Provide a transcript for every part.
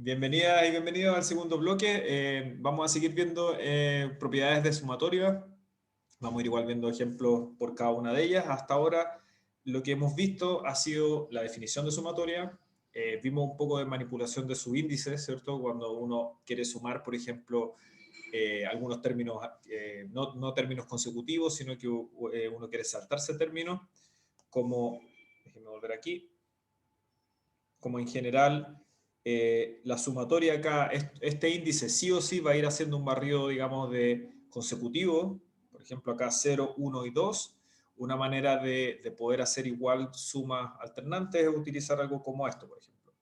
Bienvenidas y bienvenidos al segundo bloque. Vamos a seguir viendo propiedades de sumatoria. Vamos a ir igual viendo ejemplos por cada una de ellas. Hasta ahora lo que hemos visto ha sido la definición de sumatoria. Vimos un poco de manipulación de subíndices, ¿cierto? Cuando uno quiere sumar, por ejemplo, algunos términos, no términos consecutivos, sino que uno quiere saltarse términos, como, déjenme volver aquí, como en general la sumatoria acá, este índice sí o sí va a ir haciendo un barrido, digamos, de consecutivo, por ejemplo acá 0, 1 y 2. Una manera de poder hacer igual sumas alternantes es utilizar algo como esto, por ejemplo,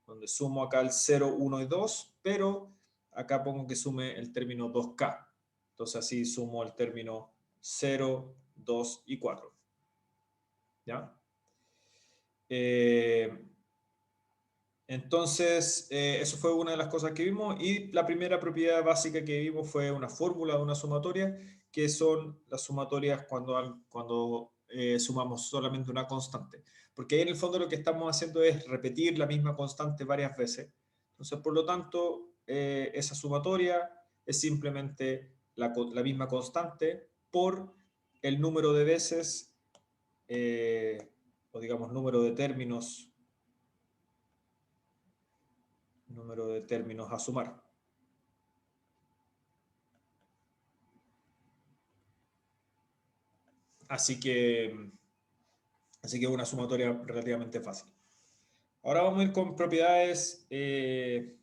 donde sumo acá el 0, 1 y 2, pero acá pongo que sume el término 2K. Entonces así sumo el término 0, 2 y 4. ¿Ya? Entonces, eso fue una de las cosas que vimos, y la primera propiedad básica que vimos fue una fórmula de una sumatoria, que son las sumatorias cuando sumamos solamente una constante. Porque ahí en el fondo lo que estamos haciendo es repetir la misma constante varias veces. Entonces, por lo tanto, esa sumatoria es simplemente la misma constante por el número de veces, o digamos número de términos a sumar. Así que es una sumatoria relativamente fácil. Ahora vamos a ir con propiedades que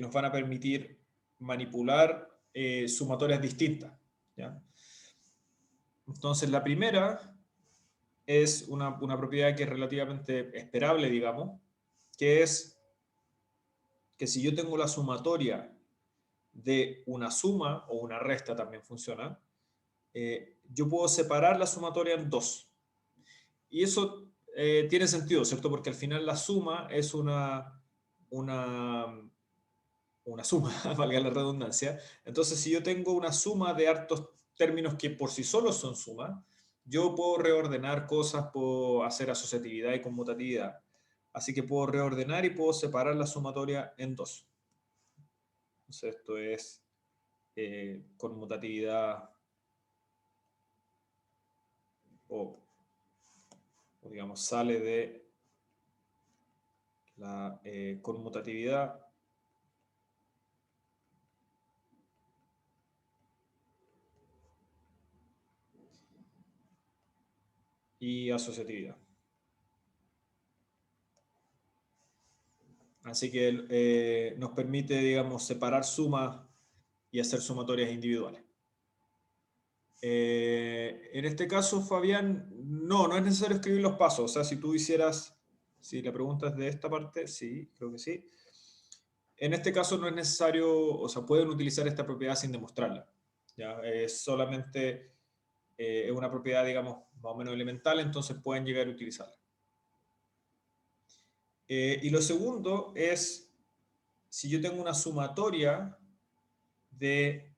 nos van a permitir manipular sumatorias distintas, ¿ya? Entonces la primera es una propiedad que es relativamente esperable, digamos, que es que si yo tengo la sumatoria de una suma, o una resta también funciona, yo puedo separar la sumatoria en dos. Y eso tiene sentido, ¿cierto? Porque al final la suma es una, una suma, valga la redundancia. Entonces, si yo tengo una suma de hartos términos que por sí solos son suma, yo puedo reordenar cosas, puedo hacer asociatividad y conmutatividad. Así que puedo reordenar y puedo separar la sumatoria en dos. Entonces, esto es conmutatividad o, digamos, sale de la conmutatividad y asociatividad. Así que nos permite, digamos, separar sumas y hacer sumatorias individuales. En este caso, Fabián, no es necesario escribir los pasos. O sea, si tú hicieras, si la pregunta es de esta parte, sí, creo que sí. En este caso no es necesario, o sea, pueden utilizar esta propiedad sin demostrarla. ¿Ya? Es solamente es una propiedad, digamos, más o menos elemental, entonces pueden llegar a utilizarla. Y lo segundo es, si yo tengo una sumatoria de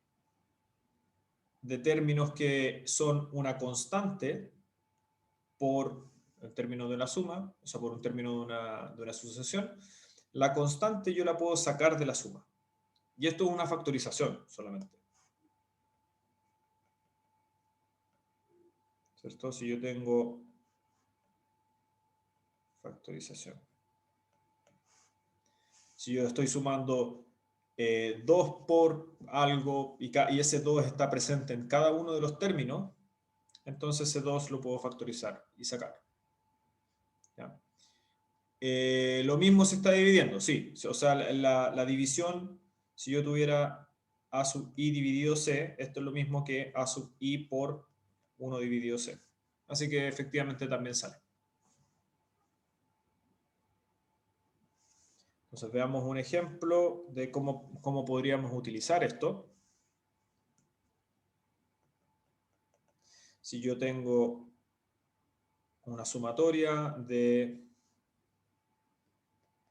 términos que son una constante por el término de la suma, o sea, por un término de una sucesión, la constante yo la puedo sacar de la suma. Y esto es una factorización solamente. ¿Cierto? Si yo tengo factorización. Si yo estoy sumando 2 por algo y ese 2 está presente en cada uno de los términos, entonces ese 2 lo puedo factorizar y sacar. ¿Ya? Lo mismo se está dividiendo, sí. O sea, la división, si yo tuviera A sub I dividido C, esto es lo mismo que A sub I por 1 dividido C. Así que efectivamente también sale. Entonces veamos un ejemplo de cómo podríamos utilizar esto. Si yo tengo una sumatoria de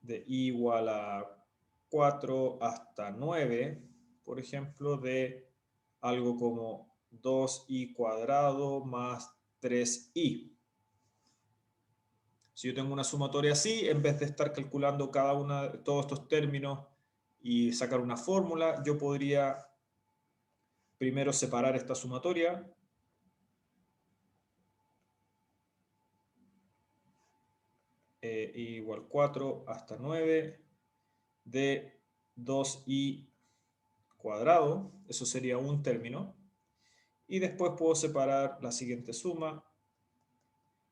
I igual a 4 hasta 9, por ejemplo, de algo como 2i cuadrado más 3i. Si yo tengo una sumatoria así, en vez de estar calculando todos estos términos y sacar una fórmula, yo podría primero separar esta sumatoria. I igual 4 hasta 9 de 2i cuadrado, eso sería un término, y después puedo separar la siguiente suma,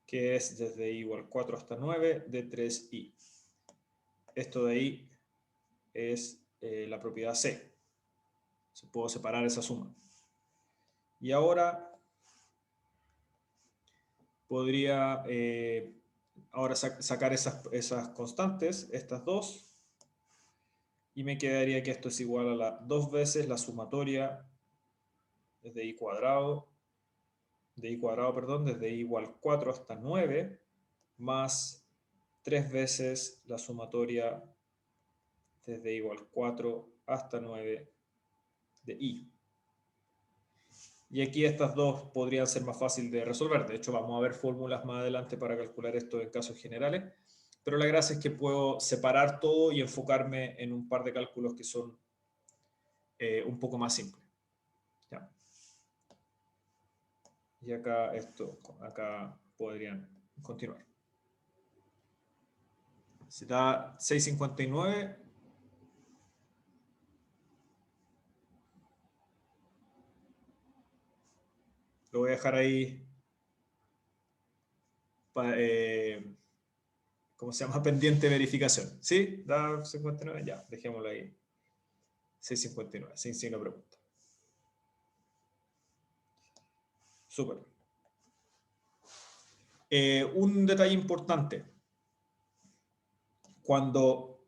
que es desde i igual 4 hasta 9 de 3i. Esto de ahí es la propiedad C. Puedo separar esa suma. Y ahora podría sacar esas constantes, estas dos, y me quedaría que esto es igual a dos veces la sumatoria desde i cuadrado, desde i igual 4 hasta 9, más 3 veces la sumatoria desde i igual 4 hasta 9 de i. Y aquí estas dos podrían ser más fáciles de resolver. De hecho, vamos a ver fórmulas más adelante para calcular esto en casos generales. Pero la gracia es que puedo separar todo y enfocarme en un par de cálculos que son un poco más simples. ¿Ya? Y acá podrían continuar. Se da 6,59. Lo voy a dejar ahí. ¿Cómo se llama? Pendiente de verificación. ¿Sí? Da 59. Ya, dejémoslo ahí. 6,59. Sin signo de pregunta. Súper. Un detalle importante. Cuando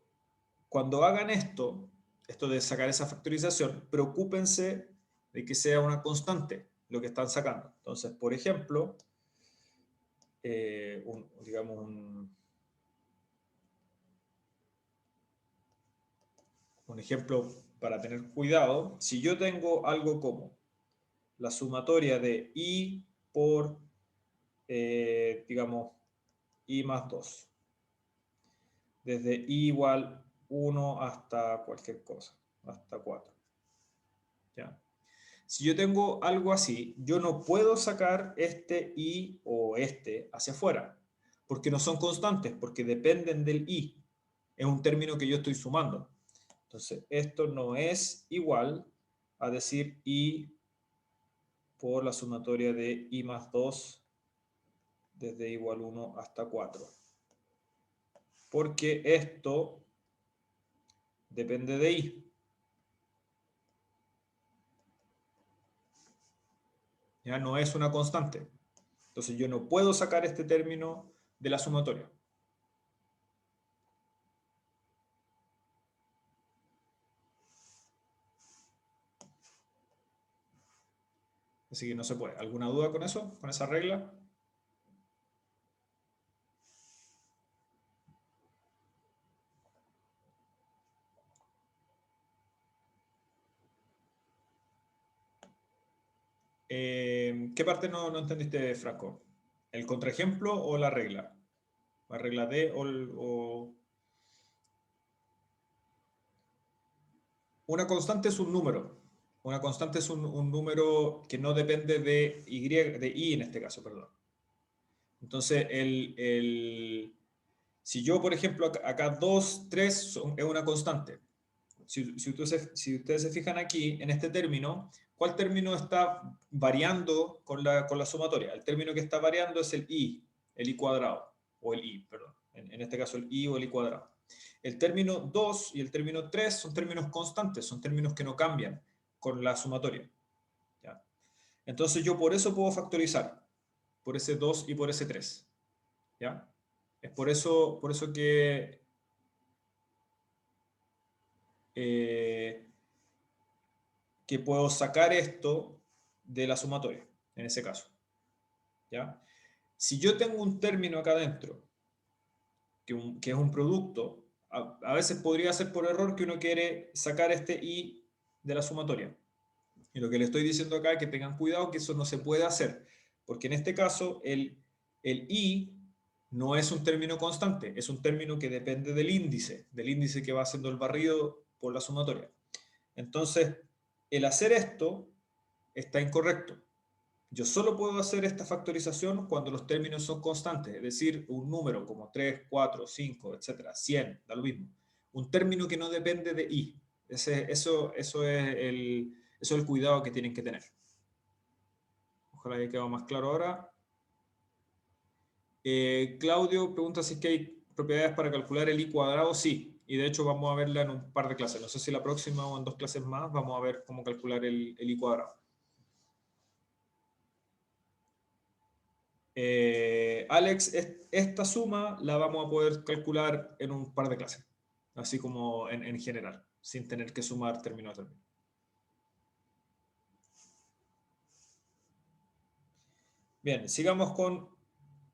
hagan esto de sacar esa factorización, preocúpense de que sea una constante lo que están sacando. Entonces, por ejemplo, digamos un ejemplo para tener cuidado, si yo tengo algo como la sumatoria de i por, digamos, i más 2, desde i igual 1 hasta cualquier cosa, hasta 4. ¿Ya? Si yo tengo algo así, yo no puedo sacar este i o este hacia afuera, porque no son constantes, porque dependen del i. Es un término que yo estoy sumando. Entonces, esto no es igual a decir i por la sumatoria de i más 2 desde i igual 1 hasta 4. Porque esto depende de i. Ya no es una constante. Entonces yo no puedo sacar este término de la sumatoria. Así que no se puede. ¿Alguna duda con eso? ¿Con esa regla? ¿Qué parte no entendiste, Franco? ¿El contraejemplo o la regla? ¿La regla D o...? Una constante es un número. Una constante es un número que no depende de i en este caso, perdón. Entonces, si yo, por ejemplo, acá 2, 3 es una constante. Si ustedes se fijan aquí, en este término, ¿cuál término está variando con la sumatoria? El término que está variando es el i cuadrado, o el i, perdón. En este caso el i o el i cuadrado. El término 2 y el término 3 son términos constantes, son términos que no cambian con la sumatoria. ¿Ya? Entonces yo por eso puedo factorizar, por ese 2 y por ese 3. ¿Ya? Es por eso que puedo sacar esto de la sumatoria, en ese caso. ¿Ya? Si yo tengo un término acá adentro, que es un producto, a veces podría ser por error que uno quiere sacar este i de la sumatoria. Y lo que le estoy diciendo acá es que tengan cuidado que eso no se puede hacer, porque en este caso el i no es un término constante, es un término que depende del índice que va haciendo el barrido por la sumatoria. Entonces, el hacer esto está incorrecto. Yo solo puedo hacer esta factorización cuando los términos son constantes, es decir, un número como 3, 4, 5, etcétera, 100, da lo mismo. Un término que no depende de i. Eso es el cuidado que tienen que tener. Ojalá haya quedado más claro ahora. Claudio pregunta si es que hay propiedades para calcular el i cuadrado. Sí, y de hecho vamos a verla en un par de clases. No sé si la próxima o en 2 clases más vamos a ver cómo calcular el i cuadrado. Alex, esta suma la vamos a poder calcular en un par de clases, así como en general, sin tener que sumar término a término. Bien, sigamos con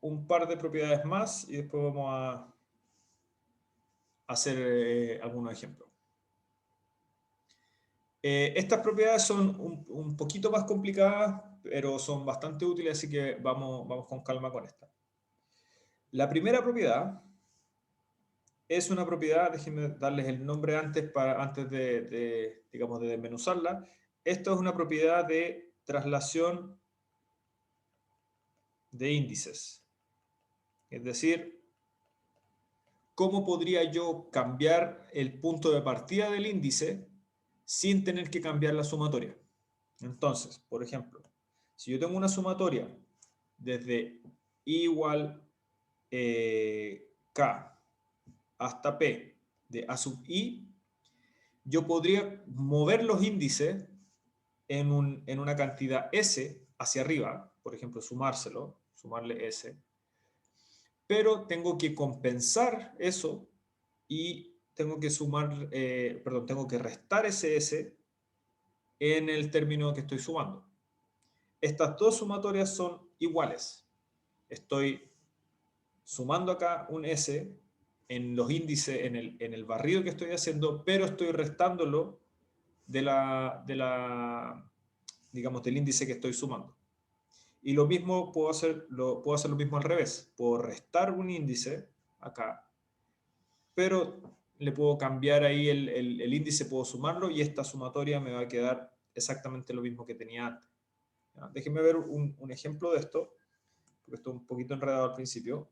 un par de propiedades más y después vamos a hacer algunos ejemplos. Estas propiedades son un poquito más complicadas, pero son bastante útiles, así que vamos con calma con esta. La primera propiedad es una propiedad, déjenme darles el nombre antes digamos, de desmenuzarla. Esto es una propiedad de traslación de índices. Es decir, ¿cómo podría yo cambiar el punto de partida del índice sin tener que cambiar la sumatoria? Entonces, por ejemplo, si yo tengo una sumatoria desde i igual k hasta p de a sub i, yo podría mover los índices en una cantidad S hacia arriba, por ejemplo, sumarle S, pero tengo que compensar eso y tengo que tengo que restar ese S en el término que estoy sumando. Estas dos sumatorias son iguales. Estoy sumando acá un S en los índices, en el barrido que estoy haciendo, pero estoy restándolo digamos, del índice que estoy sumando. Y lo mismo puedo hacer lo mismo al revés. Puedo restar un índice acá, pero le puedo cambiar ahí el índice, puedo sumarlo y esta sumatoria me va a quedar exactamente lo mismo que tenía antes. ¿Ya? Déjenme ver un ejemplo de esto, porque esto es un poquito enredado al principio.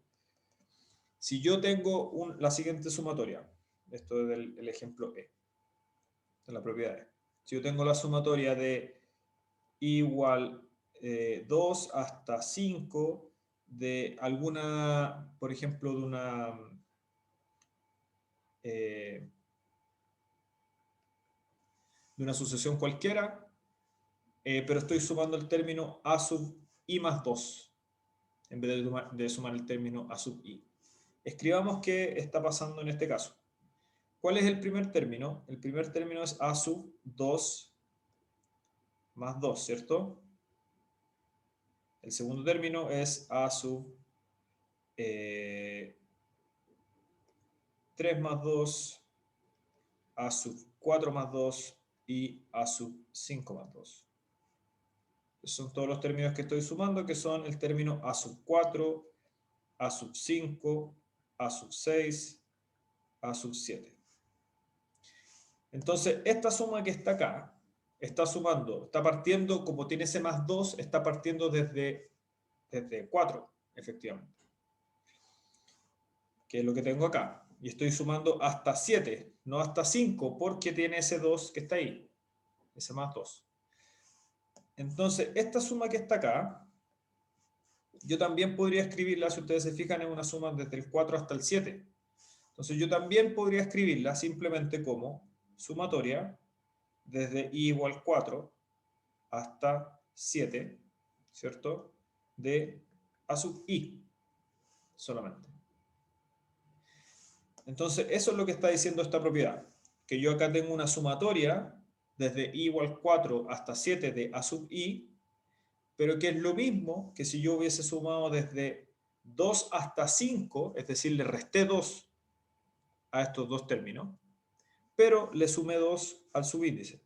Si yo tengo la siguiente sumatoria, esto es el ejemplo E, de la propiedad E. Si yo tengo la sumatoria de igual 2 hasta 5 de alguna, por ejemplo, de una sucesión cualquiera, pero estoy sumando el término a sub i más 2 en vez de sumar el término a sub i. Escribamos qué está pasando en este caso. ¿Cuál es el primer término? El primer término es a sub 2 más 2, ¿cierto? El segundo término es a sub 3 más 2, a sub 4 más 2 y a sub 5 más 2. Esos son todos los términos que estoy sumando, que son el término a sub 4, a sub 5, a sub 6, a sub 7. Entonces, esta suma que está acá, está sumando, está partiendo, como tiene ese más 2, está partiendo desde 4, efectivamente. Que es lo que tengo acá. Y estoy sumando hasta 7, no hasta 5, porque tiene ese 2 que está ahí, ese más 2. Entonces, esta suma que está acá, yo también podría escribirla, si ustedes se fijan, en una suma desde el 4 hasta el 7. Entonces, yo también podría escribirla simplemente como sumatoria desde i igual 4 hasta 7, ¿cierto? De a sub i solamente. Entonces, eso es lo que está diciendo esta propiedad, que yo acá tengo una sumatoria desde i igual 4 hasta 7 de a sub i, pero que es lo mismo que si yo hubiese sumado desde 2 hasta 5, es decir, le resté 2 a estos dos términos, pero le sumé 2 al subíndice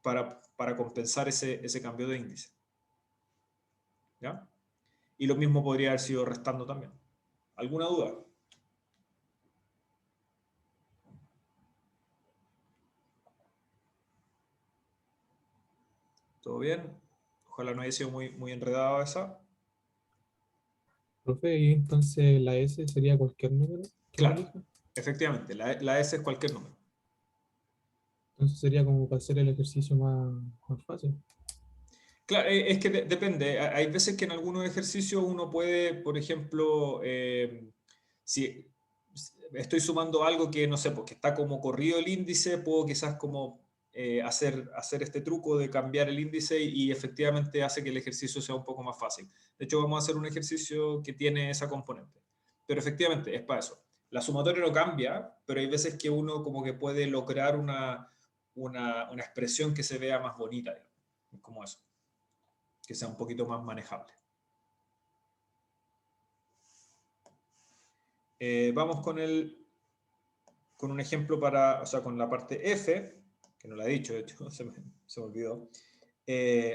para compensar ese cambio de índice. ¿Ya? Y lo mismo podría haber sido restando también. ¿Alguna duda? ¿Todo bien? Ojalá no haya sido muy enredada esa. Profe, y entonces la S sería cualquier número que uno Claro, elija. efectivamente, la S es cualquier número. Entonces sería como para hacer el ejercicio más fácil. Claro, es que depende. Hay veces que en algunos ejercicios uno puede, por ejemplo, si estoy sumando algo que no sé, porque está como corrido el índice, puedo quizás como hacer este truco de cambiar el índice y efectivamente hace que el ejercicio sea un poco más fácil. De hecho, vamos a hacer un ejercicio que tiene esa componente. Pero efectivamente, es para eso. La sumatoria no cambia, pero hay veces que uno como que puede lograr una expresión que se vea más bonita, digamos, como eso, que sea un poquito más manejable. Vamos con un ejemplo para, o sea, con la parte F, que no la he dicho, de hecho, se me olvidó,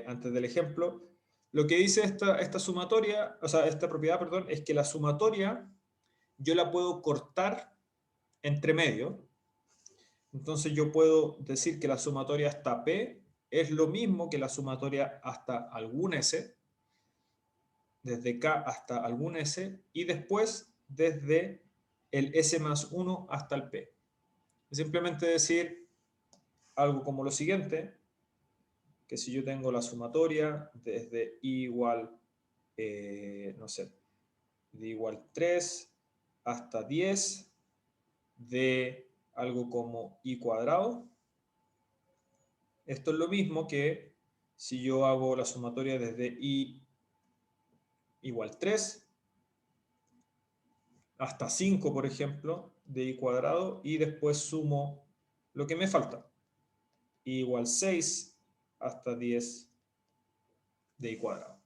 antes del ejemplo. Lo que dice esta sumatoria, o sea, esta propiedad, perdón, es que la sumatoria yo la puedo cortar entre medio. Entonces yo puedo decir que la sumatoria hasta P es lo mismo que la sumatoria hasta algún S, desde K hasta algún S, y después desde el S más 1 hasta el P. Simplemente decir algo como lo siguiente, que si yo tengo la sumatoria desde i igual, no sé, de igual 3 hasta 10 de algo como i cuadrado, esto es lo mismo que si yo hago la sumatoria desde i igual 3 hasta 5, por ejemplo, de i cuadrado, y después sumo lo que me falta, i igual 6 hasta 10 de i cuadrado.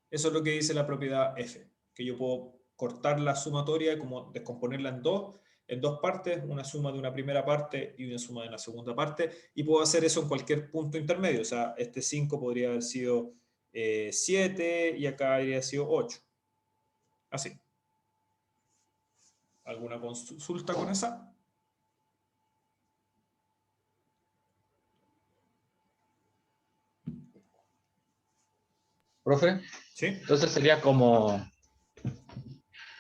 Eso es lo que dice la propiedad f, que yo puedo cortar la sumatoria y como descomponerla en dos partes, una suma de una primera parte y una suma de una segunda parte, y puedo hacer eso en cualquier punto intermedio. O sea, este 5 podría haber sido 7 y acá habría sido 8. Así. ¿Alguna consulta con esa? Profe, ¿Sí? entonces sería como,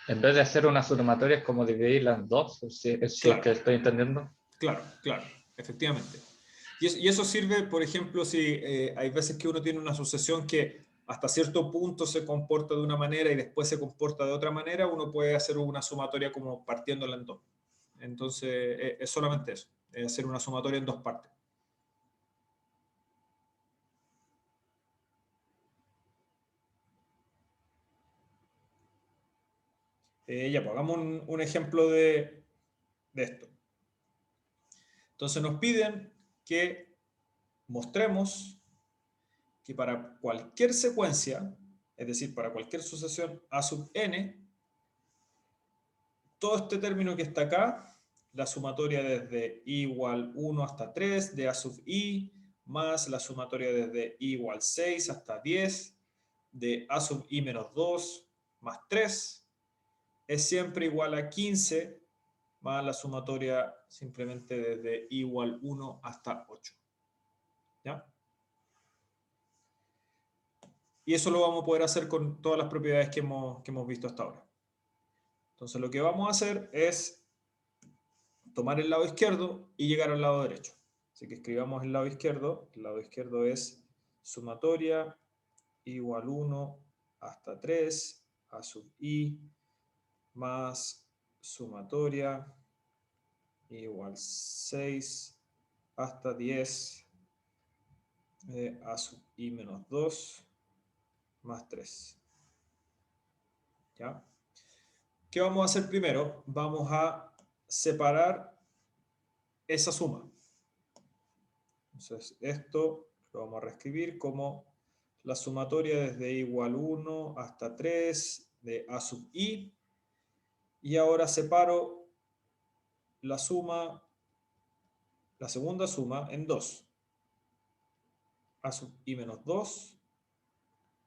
en vez de hacer una sumatoria, es como dividirla en dos, si es Claro. que estoy entendiendo. Claro, efectivamente. Y eso sirve, por ejemplo, si hay veces que uno tiene una sucesión que hasta cierto punto se comporta de una manera y después se comporta de otra manera, uno puede hacer una sumatoria como partiéndola en dos. Entonces, es solamente eso, es hacer una sumatoria en dos partes. Ya, pues hagamos un ejemplo de esto. Entonces nos piden que mostremos que para cualquier secuencia, es decir, para cualquier sucesión a sub n, todo este término que está acá, la sumatoria desde i igual 1 hasta 3 de a sub i, más la sumatoria desde i igual 6 hasta 10 de a sub i menos 2 más 3, es siempre igual a 15 más la sumatoria simplemente desde i igual 1 hasta 8. ¿Ya? Y eso lo vamos a poder hacer con todas las propiedades que hemos visto hasta ahora. Entonces lo que vamos a hacer es tomar el lado izquierdo y llegar al lado derecho. Así que escribamos el lado izquierdo. El lado izquierdo es sumatoria igual 1 hasta 3 a sub i más sumatoria igual 6 hasta 10 a sub i menos 2 más 3. ¿Ya? ¿Qué vamos a hacer primero? Vamos a separar esa suma. Entonces, esto lo vamos a reescribir como la sumatoria desde i igual 1 hasta 3 de a sub i. Y ahora separo la suma, la segunda suma en 2. A sub i menos 2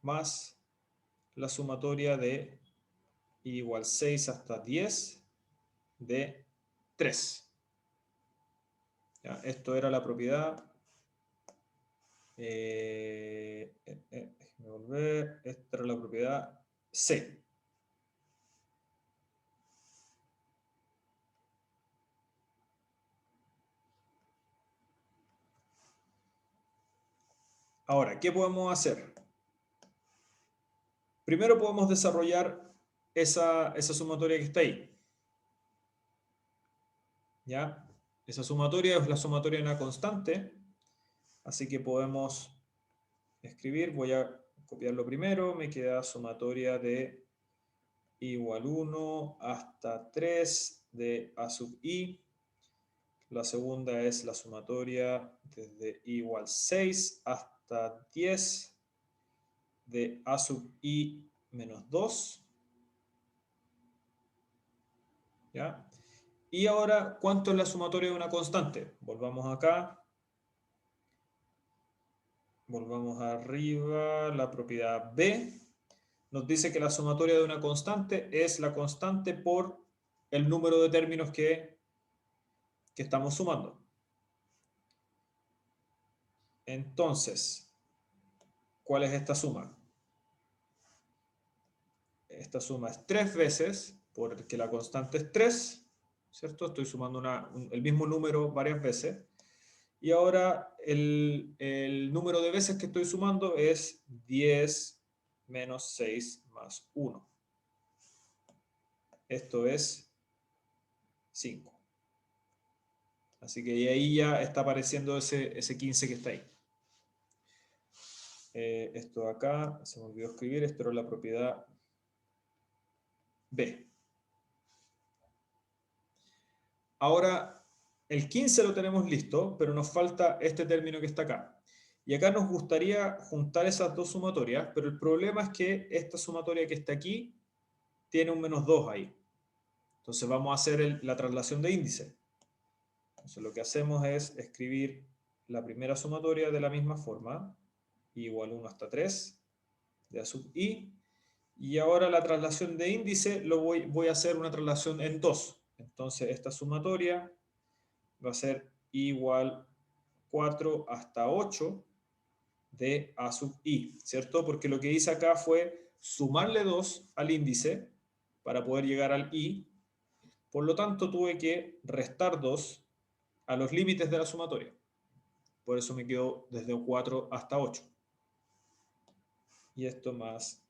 más la sumatoria de igual 6 hasta 10 de 3. ¿Ya? Esto era la propiedad. Déjame volver. Esta era la propiedad C. Ahora, ¿qué podemos hacer? Primero podemos desarrollar esa sumatoria que está ahí. ¿Ya? Esa sumatoria es la sumatoria de una constante, así que podemos escribir, voy a copiarlo primero, me queda sumatoria de igual 1 hasta 3 de a sub i. La segunda es la sumatoria desde igual 6 hasta 10 de a sub i menos 2. ¿Ya? Y ahora, ¿cuánto es la sumatoria de una constante? Volvamos acá. Volvamos arriba, la propiedad B. Nos dice que la sumatoria de una constante es la constante por el número de términos que estamos sumando. Entonces, ¿cuál es esta suma? Esta suma es 3 veces, porque la constante es 3, ¿cierto? Estoy sumando el mismo número varias veces. Y ahora el número de veces que estoy sumando es 10 menos 6 más 1. Esto es 5. Así que ahí ya está apareciendo ese 15 que está ahí. Esto de acá, se me olvidó escribir, esto era la propiedad B. Ahora, el 15 lo tenemos listo, pero nos falta este término que está acá. Y acá nos gustaría juntar esas dos sumatorias, pero el problema es que esta sumatoria que está aquí tiene un menos 2 ahí. Entonces vamos a hacer la traslación de índice. Entonces lo que hacemos es escribir la primera sumatoria de la misma forma, igual 1 hasta 3 de a sub i, y ahora la traslación de índice voy a hacer una traslación en 2. Entonces esta sumatoria va a ser igual 4 hasta 8 de a sub i, ¿cierto? Porque lo que hice acá fue sumarle 2 al índice para poder llegar al i, por lo tanto tuve que restar 2 a los límites de la sumatoria. Por eso me quedó desde 4 hasta 8. Y esto más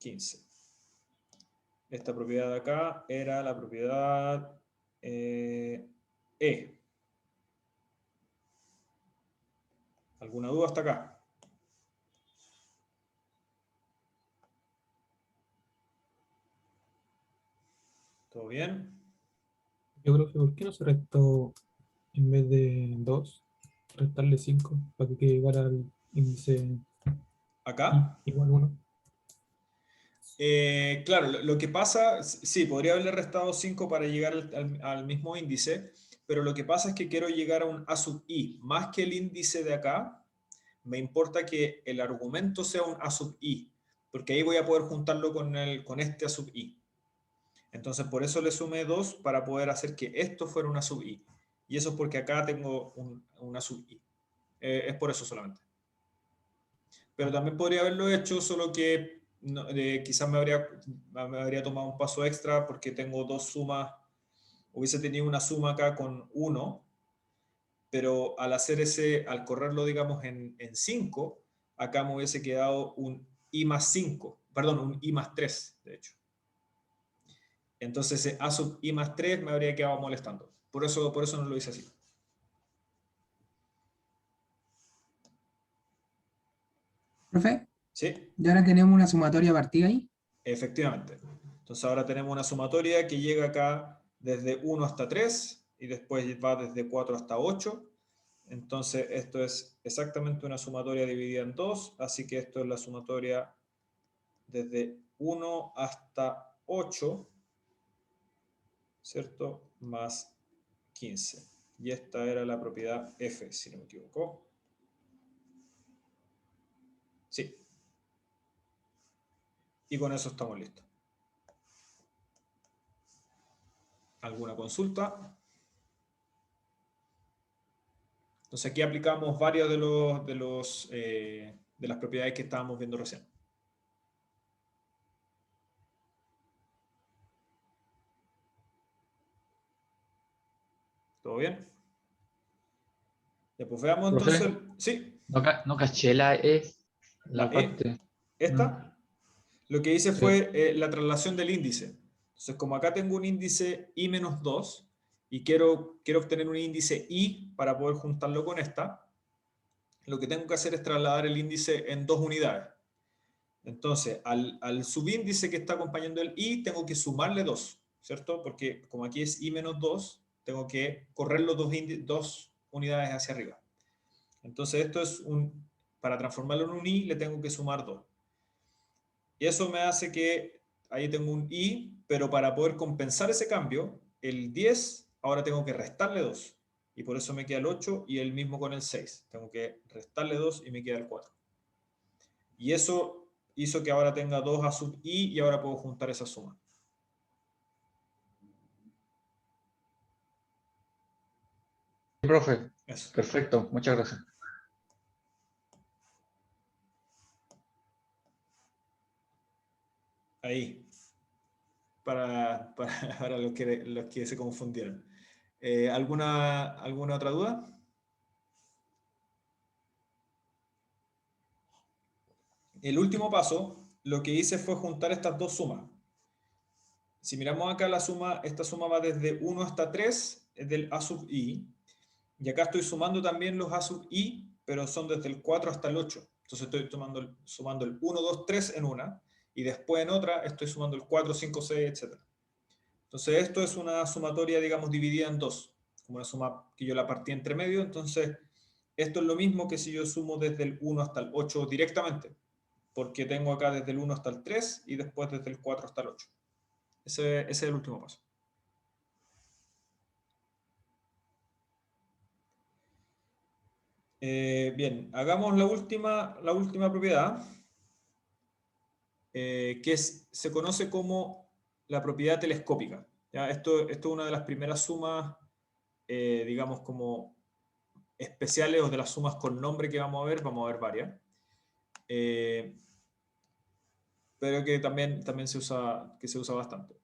15. Esta propiedad de acá era la propiedad E. ¿Alguna duda hasta acá? ¿Todo bien? Yo creo que ¿por qué no se restó en vez de 2, restarle 5 para que quede igual al índice ¿Acá? igual 1? Claro, lo que pasa, sí, podría haberle restado 5 para llegar al mismo índice, pero lo que pasa es que quiero llegar a un a sub i. Más que el índice de acá, me importa que el argumento sea un a sub i, porque ahí voy a poder juntarlo con este a sub i. Entonces, por eso le sumé 2 para poder hacer que esto fuera una sub i. Y eso es porque acá tengo una sub i. Es por eso solamente. Pero también podría haberlo hecho, solo que quizás me habría tomado un paso extra porque tengo dos sumas. Hubiese tenido una suma acá con 1, pero al correrlo, digamos, en 5, acá me hubiese quedado un i más 5, perdón, un i más 3, de hecho. Entonces a sub i más 3 me habría quedado molestando. Por eso no lo hice así. Profe, ¿Sí? y ahora tenemos una sumatoria partida ahí. Efectivamente. Entonces ahora tenemos una sumatoria que llega acá desde 1 hasta 3 y después va desde 4 hasta 8. Entonces esto es exactamente una sumatoria dividida en 2, así que esto es la sumatoria desde 1 hasta 8, ¿cierto? Más 15. Y esta era la propiedad F, si no me equivoco. Sí. Y con eso estamos listos. ¿Alguna consulta? Entonces aquí aplicamos varios de las propiedades que estábamos viendo recién. ¿Todo bien? Ya, pues veamos Profe, entonces. Sí, no caché la E, la la E, parte. esta. Lo que hice Sí. fue la traslación del índice. Entonces, como acá tengo un índice i-2 y quiero obtener un índice i para poder juntarlo con esta, lo que tengo que hacer es trasladar el índice en 2 unidades. Entonces, al subíndice que está acompañando el i, tengo que sumarle 2, ¿cierto? Porque como aquí es i-2, tengo que correr los 2 unidades hacia arriba. Entonces, para transformarlo en un i, le tengo que sumar 2. Y eso me hace que ahí tengo un i, pero para poder compensar ese cambio, el 10, ahora tengo que restarle 2. Y por eso me queda el 8 y el mismo con el 6. Tengo que restarle 2 y me queda el 4. Y eso hizo que ahora tenga 2 a sub i y ahora puedo juntar esa suma. Sí, profe, Eso. perfecto, muchas gracias. Ahí. Para los que se confundieron. ¿Alguna otra duda? El último paso, lo que hice fue juntar estas dos sumas. Si miramos acá la suma, esta suma va desde 1 hasta 3, es del a sub i, y acá estoy sumando también los a sub i, pero son desde el 4 hasta el 8. Entonces estoy sumando el 1, 2, 3 en una, y después en otra estoy sumando el 4, 5, 6, etc. Entonces esto es una sumatoria, digamos, dividida en dos, como una suma que yo la partí entre medio. Entonces esto es lo mismo que si yo sumo desde el 1 hasta el 8 directamente, porque tengo acá desde el 1 hasta el 3 y después desde el 4 hasta el 8. Ese es el último paso. Bien, hagamos la última propiedad, se conoce como la propiedad telescópica. ¿Ya? Esto es una de las primeras sumas, digamos, como especiales o de las sumas con nombre que vamos a ver varias. Pero que también se usa bastante.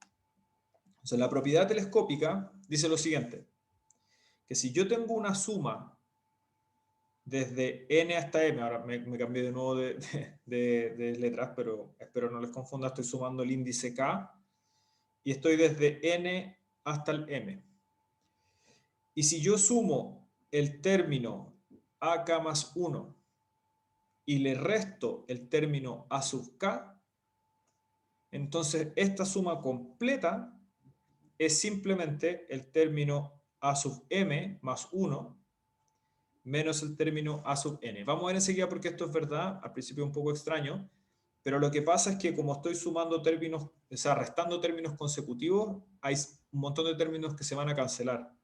Entonces, la propiedad telescópica dice lo siguiente, que si yo tengo una suma desde n hasta m, ahora me cambié de nuevo de letras, pero espero no les confunda, estoy sumando el índice k, y estoy desde n hasta el m. Y si yo sumo el término ak más 1 y le resto el término a sub k, entonces esta suma completa es simplemente el término a sub m más 1 menos el término a sub n. Vamos a ver enseguida porque esto es verdad, al principio un poco extraño, pero lo que pasa es que como estoy sumando términos, o sea, restando términos consecutivos, hay un montón de términos que se van a cancelar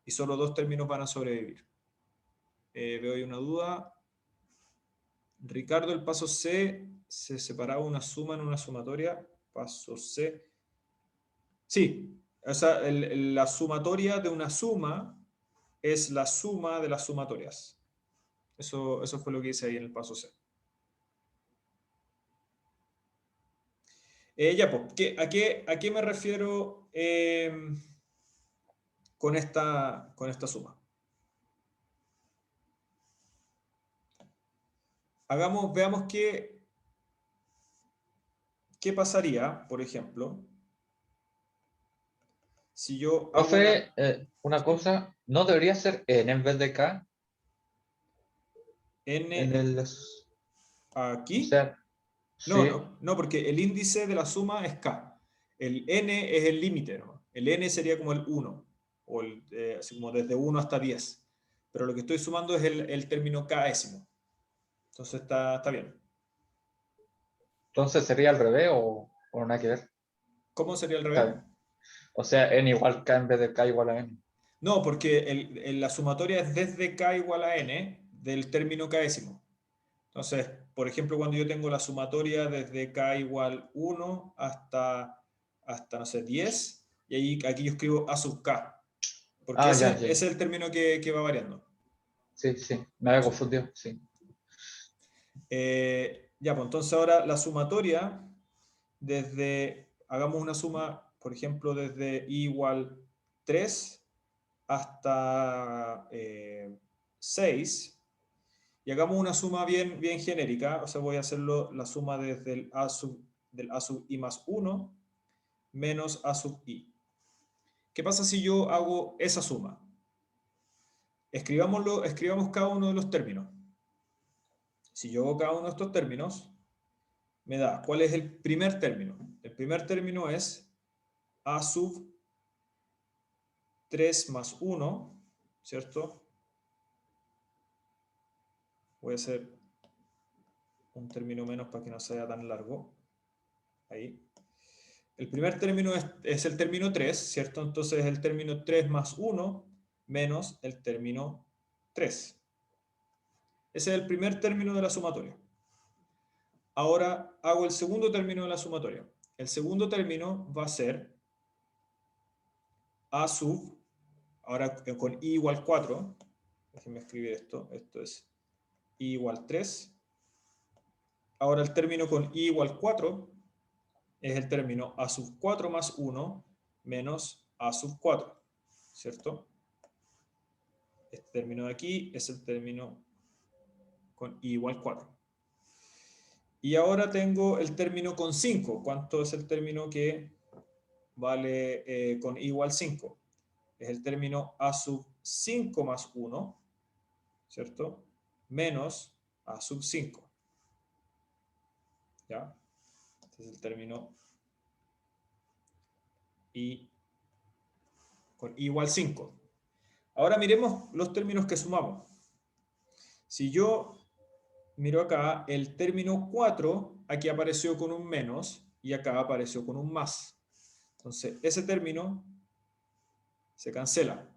y solo 2 términos van a sobrevivir. Veo ahí una duda. Ricardo, el paso C, ¿se separaba una suma en una sumatoria? Paso C. Sí, o sea, la sumatoria de una suma es la suma de las sumatorias. Eso fue lo que hice ahí en el paso C. Ya, pues, ¿a qué me refiero con esta suma? Veamos qué pasaría, por ejemplo, si yo hago Profe, una ¿sí? cosa, ¿no debería ser N en vez de K N en el... aquí. O sea, sí. No, porque el índice de la suma es k. El n es el límite, ¿no? El n sería como el 1, o así como desde 1 hasta 10. Pero lo que estoy sumando es el término késimo. Entonces está bien. Entonces sería al revés o nada que ver. ¿Cómo sería al Está revés? bien. O sea, N igual K en vez de K igual a N. No, porque la sumatoria es desde k igual a n del término késimo. Entonces, por ejemplo, cuando yo tengo la sumatoria desde k igual 1 hasta no sé, 10, y ahí, aquí yo escribo A sub K, porque Ah, ese, ya, ya. ese es el término que va variando. Sí, sí, me había confundido, sí. Ya, pues entonces ahora la sumatoria, hagamos una suma, por ejemplo, desde i igual 3 hasta 6, y hagamos una suma bien, bien genérica, o sea, voy a hacerlo la suma desde el del a sub i más 1 menos a sub i. ¿Qué pasa si yo hago esa suma? Escribamos cada uno de los términos. Si yo hago cada uno de estos términos, me da, ¿cuál es el primer término? El primer término es a sub 3 más 1, ¿cierto? Voy a hacer un término menos para que no sea tan largo. Ahí. El primer término es el término 3, ¿cierto? Entonces es el término 3 más 1 menos el término 3. Ese es el primer término de la sumatoria. Ahora hago el segundo término de la sumatoria. El segundo término va a ser a sub, ahora con i igual 4, déjenme escribir esto es i igual 3. Ahora el término con i igual 4 es el término a sub 4 más 1 menos a sub 4, ¿cierto? Este término de aquí es el término con i igual 4. Y ahora tengo el término con 5. ¿Cuánto es el término que vale con i igual 5? Es el término a sub 5 más 1, ¿cierto? Menos a sub 5. ¿Ya? Este es el término i con i igual 5. Ahora miremos los términos que sumamos. Si yo miro acá, el término 4 aquí apareció con un menos y acá apareció con un más. Entonces, ese término se cancela.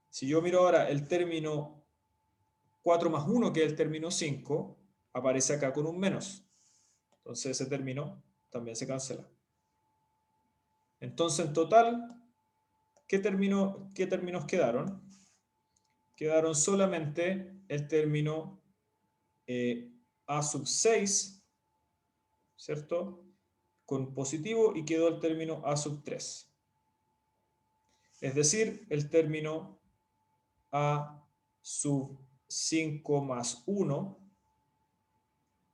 Si yo miro ahora el término 4 más 1, que es el término 5, aparece acá con un menos. Entonces, ese término también se cancela. Entonces, en total, ¿qué términos quedaron? Quedaron solamente el término a sub 6, ¿cierto? Con positivo, y quedó el término a sub 3. Es decir, el término a sub 5 más 1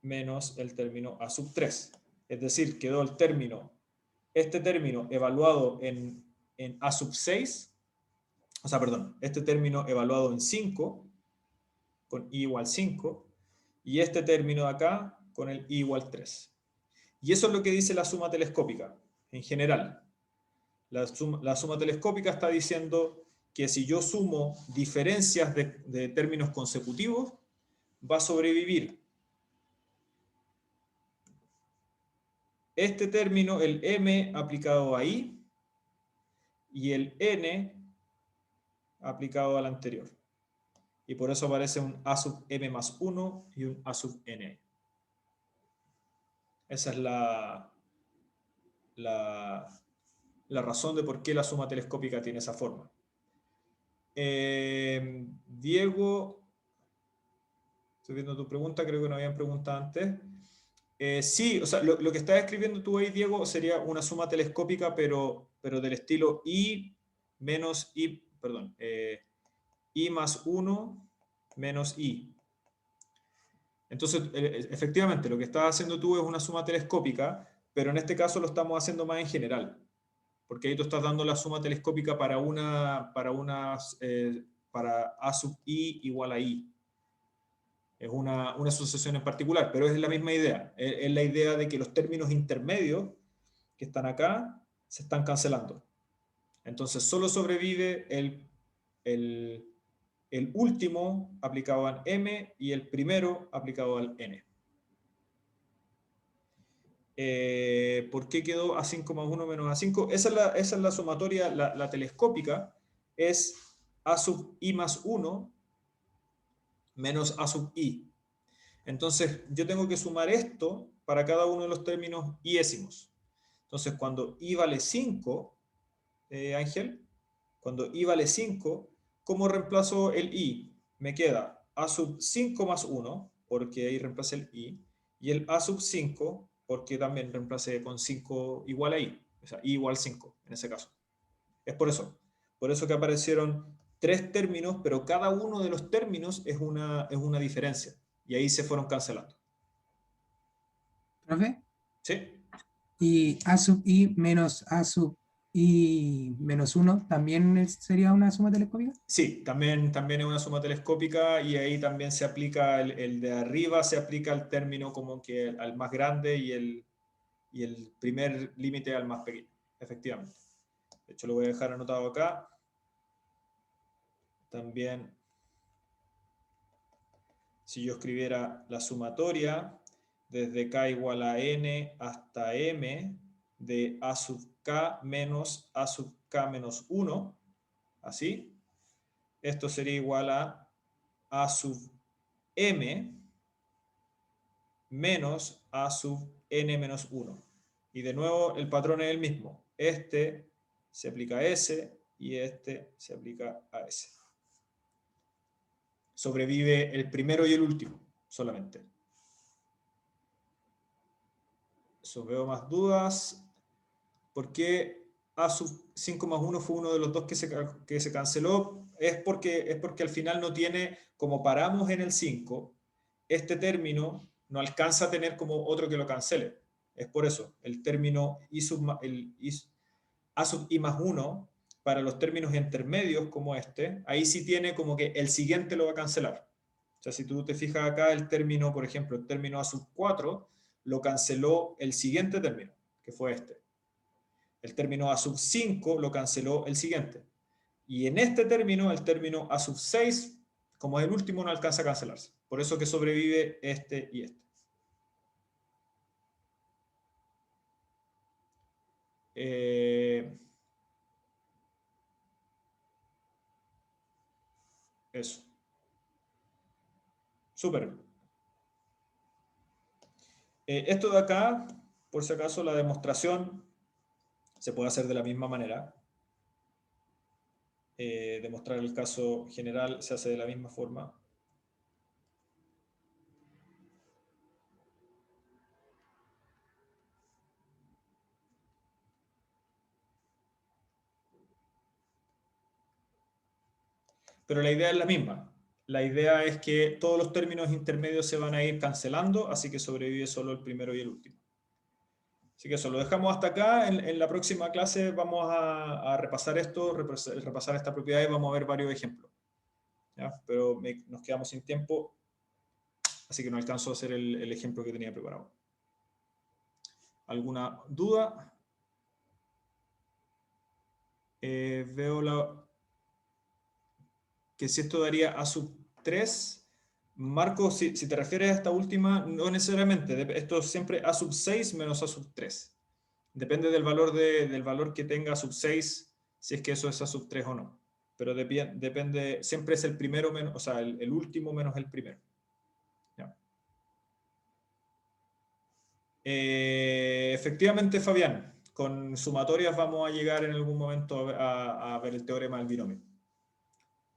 menos el término a sub 3. Es decir, quedó el término, este término evaluado en a sub 6, o sea, perdón, este término evaluado en 5, con i igual 5, y este término de acá con el i igual 3. Y eso es lo que dice la suma telescópica, en general. La suma telescópica está diciendo que si yo sumo diferencias de términos consecutivos, va a sobrevivir este término, el m aplicado a i, y el n aplicado al anterior. Y por eso aparece un a sub m más 1 y un a sub n. Esa es la razón de por qué la suma telescópica tiene esa forma. Diego, estoy viendo tu pregunta, creo que no habían preguntado antes. Sí, o sea, lo que estás escribiendo tú ahí, Diego, sería una suma telescópica, pero del estilo i menos i, perdón, i más 1 menos i. Entonces, efectivamente, lo que estás haciendo tú es una suma telescópica, pero en este caso lo estamos haciendo más en general, porque ahí tú estás dando la suma telescópica para a sub i igual a i. Es una sucesión en particular, pero es la misma idea. Es la idea de que los términos intermedios que están acá se están cancelando. Entonces solo sobrevive el último aplicado al m y el primero aplicado al n. ¿Por qué quedó A5 más 1 menos A5? Esa es la sumatoria, la telescópica, es A sub i más 1 menos A sub i. Entonces, yo tengo que sumar esto para cada uno de los términos iésimos. Entonces, cuando i vale 5, Ángel? Cuando i vale 5, ¿cómo reemplazo el i? Me queda a sub 5 más 1, porque ahí reemplacé el i, y el a sub 5, porque también reemplacé con 5 igual a i, o sea, i igual 5 en ese caso. Es por eso que aparecieron 3 términos, pero cada uno de los términos es una diferencia, y ahí se fueron cancelando. ¿Profe? ¿Sí? Y a sub i menos a sub i menos 1 también sería una suma telescópica. Sí, también es una suma telescópica y ahí también se aplica el de arriba, se aplica el término como que al más grande y el primer límite al más pequeño, efectivamente. De hecho, lo voy a dejar anotado acá. También, si yo escribiera la sumatoria desde k igual a n hasta m de a sub k menos a sub k menos 1, así, esto sería igual a sub m menos a sub n menos 1. Y de nuevo el patrón es el mismo. Este se aplica a S y este se aplica a S. Sobrevive el primero y el último solamente. Eso, veo más dudas. ¿Por qué a sub 5 más 1 fue uno de los dos que se canceló? Es porque al final no tiene, como paramos en el 5, este término no alcanza a tener como otro que lo cancele. Es por eso, el término a sub i más 1, para los términos intermedios como este, ahí sí tiene como que el siguiente lo va a cancelar. O sea, si tú te fijas acá, el término, por ejemplo, el término a sub 4, lo canceló el siguiente término, que fue este. El término a sub 5 lo canceló el siguiente. Y en este término, el término a sub 6, como es el último, no alcanza a cancelarse. Por eso que sobrevive este y este. Eso. Súper. Esto de acá, por si acaso, la demostración se puede hacer de la misma manera. Demostrar el caso general se hace de la misma forma. Pero la idea es la misma. La idea es que todos los términos intermedios se van a ir cancelando, así que sobrevive solo el primero y el último. Así que eso, lo dejamos hasta acá. En la próxima clase vamos a repasar esto, repasar esta propiedad y vamos a ver varios ejemplos. ¿Ya? Pero nos quedamos sin tiempo, así que no alcanzo a hacer el ejemplo que tenía preparado. ¿Alguna duda? Veo que si esto daría a sub 3, Marco, si te refieres a esta última, no necesariamente. Esto es siempre a sub 6 menos a sub 3. Depende del valor que tenga a sub 6, si es que eso es a sub 3 o no. Pero depende, siempre es el primero menos, o sea, el último menos el primero. ¿Ya? Efectivamente, Fabián, con sumatorias vamos a llegar en algún momento a ver el teorema del binomio.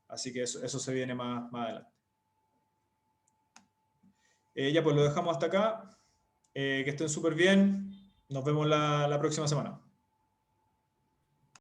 Así que eso se viene más adelante. Ya pues lo dejamos hasta acá. Que estén súper bien. Nos vemos la próxima semana.